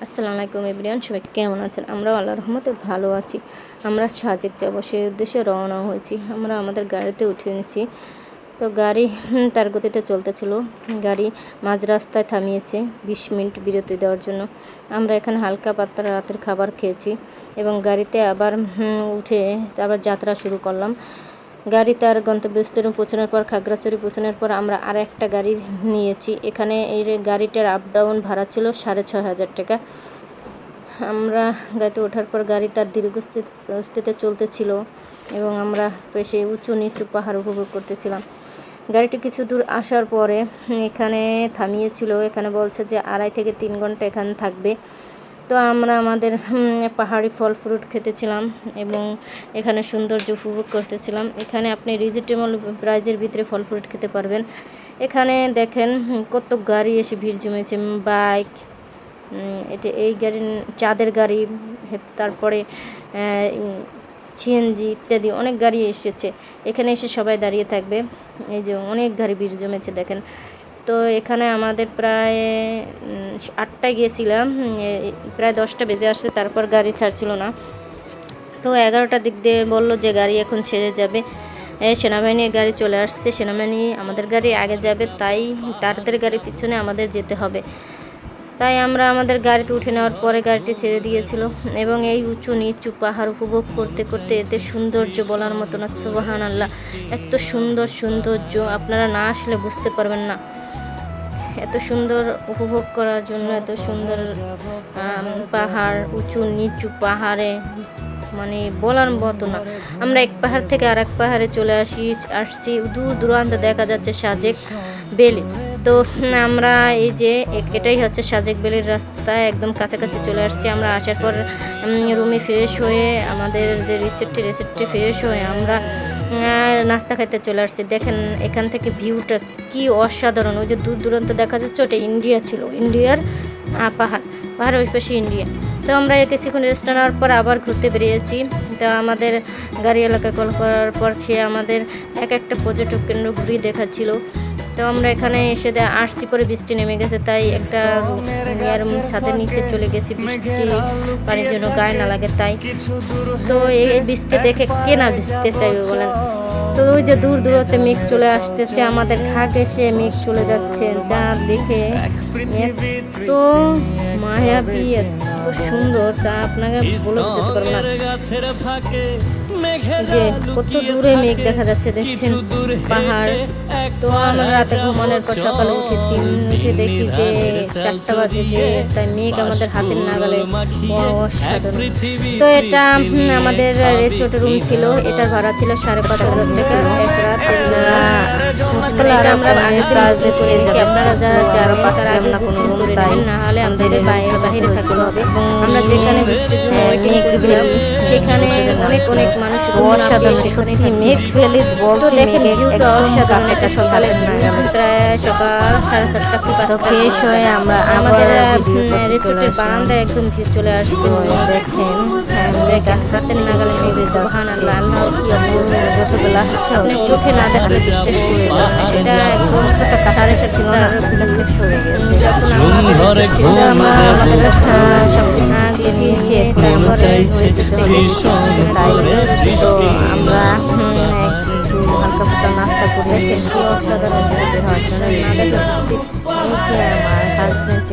আসসালামু আলাইকুম এভরিওয়ান, সবাই কেমন আছেন? আমরাও আল্লাহর রহমতে ভালো আছি। আমরা সাজেক যাব, সেই উদ্দেশ্যে রওনা হয়েছি। আমরা আমাদের গাড়িতে উঠে নিয়েছি। তো গাড়ি তার গতিতে চলতেছিল। গাড়ি মাঝ রাস্তায় থামিয়েছে 20 মিনিট বিরতি দেওয়ার জন্য। আমরা এখানে হালকা পাতলা রাতের খাবার খেয়েছি এবং গাড়িতে আবার উঠে আবার যাত্রা শুরু করলাম। গাড়ি তার গন্তব্যস্থলে পৌঁছানোর পর, খাগড়াছড়ি পৌঁছানোর পর আমরা আর একটা গাড়ি নিয়েছি। এখানে এই গাড়িটার আপ ডাউন ভাড়া ছিল 6,500 টাকা। আমরা গাড়িতে ওঠার পর গাড়ি তার ধীরগতিতে চলতেছিল এবং আমরা বেশ উঁচু নিচু পাহাড় উপভোগ করতেছিলাম। গাড়িটি কিছু দূর আসার পরে এখানে থামিয়েছিল। এখানে বলছে যে 2.5 থেকে 3 ঘন্টা এখানে থাকবে। তো আমরা আমাদের পাহাড়ি ফল ফ্রুট খেতেছিলাম এবং এখানে সৌন্দর্য উপভোগ করতেছিলাম। এখানে আপনি রিজনেবল প্রাইজের ভিতরে ফল ফ্রুট খেতে পারবেন। এখানে দেখেন কত গাড়ি এসে ভিড় জমেছে, বাইক, এই গাড়ি চাঁদের গাড়ি, তারপরে সিএনজি ইত্যাদি অনেক গাড়ি এসেছে। এখানে এসে সবাই দাঁড়িয়ে থাকবে। এই যে অনেক গাড়ি ভিড় জমেছে দেখেন। তো এখানে আমাদের প্রায় 8টায় গিয়েছিলাম, প্রায় 10টা বেজে আসছে, তারপর গাড়ি ছাড়ছিল না। তো 11টার দিক দিয়ে বললো যে গাড়ি এখন ছেড়ে যাবে। সেনাবাহিনীর গাড়ি চলে আসছে। সেনাবাহিনী আমাদের গাড়ি আগে যাবে, তাই তাদের গাড়ির পিছনে আমাদের যেতে হবে। তাই আমরা আমাদের গাড়িতে উঠে নেওয়ার পরে গাড়িটি ছেড়ে দিয়েছিল এবং এই উঁচু নিচু পাহাড় উপভোগ করতে করতে এতে সৌন্দর্য বলার মতো না। সুবহানাল্লাহ, এত সুন্দর সৌন্দর্য আপনারা না আসলে বুঝতে পারবেন না। এত সুন্দর উপভোগ করার জন্য, এত সুন্দর পাহাড়, উঁচু নিচু পাহাড়ে মানে বলার মতো না। আমরা এক পাহাড় থেকে আর এক পাহাড়ে চলে আসছি। দূর দূরান্ত দেখা যাচ্ছে সাজেক বেলি। তো আমরা এই যে এটাই হচ্ছে সাজেক বেলির রাস্তা, একদম কাছাকাছি চলে আসছি। আমরা আসার পর রুমে ফ্রেশ হয়ে আমাদের যে রিসেপ্টে ফ্রেশ হয়ে আমরা নাস্তা খাইতে চলে আসছি। দেখেন এখান থেকে ভিউটা কি অসাধারণ। ওই যে দূর দূরান্ত দেখা যাচ্ছে ওটা ইন্ডিয়া ছিল, ইন্ডিয়ার পাহাড় ওই পাশে ইন্ডিয়া। তো আমরা কিছুক্ষণ রেস্ট নেওয়ার পর আবার ঘুরতে বেরিয়েছি। তো আমাদের গাড়ি এলাকায় কল করার পর সে আমাদের একটা পর্যটক কেন্দ্র ঘুরিয়ে দেখাচ্ছিল। তো আমরা এখানে এসে আসছি, পরে বৃষ্টি নেমে গেছে, তাই একটা ছাদের নিচে চলে গেছি বৃষ্টি পানির জন্য গায়ে না লাগে তাই। তো এই বৃষ্টি দেখে কে না ভিজতে চাইবে বলেন। তো ওই যে দূর দূরতে মেঘ চলে আসতেছে, আমাদের খাট এসে মেঘ চলে যাচ্ছে, যা দেখে এত মায়াবী, এত সুন্দর তা আপনাকে বলে বুঝতে পারবো না। যে কত দূরে মেঘ দেখা যাচ্ছে দেখছেন, পাহাড়। তো আমরা রাতে ঘুমানোর পর সকালে উঠে দেখি যে 4টা বাজে, যে তাই মেঘ আমাদের হাতের নাগালে, অসাধারণ। তো এটা আমাদের রিসোর্ট রুম ছিল, এটার ভাড়া ছিল 5,500 টাকা এক রাত। আমরা আগে কাজ করে দেখি, আপনারা যারা তার আগে কোনো রুম তাই না হলে আমাদের বাইরে থাকতে হবে। আমরা যেখানে সেখানে অনেক মানুষ, অসাধারণ মেঘ ভ্যালি। তো দেখেন ভিউটা অসাধারণ। এটা সকালে প্রায় সকাল 7:30 ফ্রেশ হয়ে আমরা আমাদের রিসোর্টের বারান্দায় একদম ভিউ চলে আসছে। দেখেন হাতের নাগালে মেঘ। সুবহানাল্লাহ, যতগুলা আপনি চোখে না দেখলে বিশ্বাস করবেন না। এটা একদম 7:30 সরে গেছে। আমরা হালকা ফুলকা নাস্তা করে আমার হাজব্যান্ড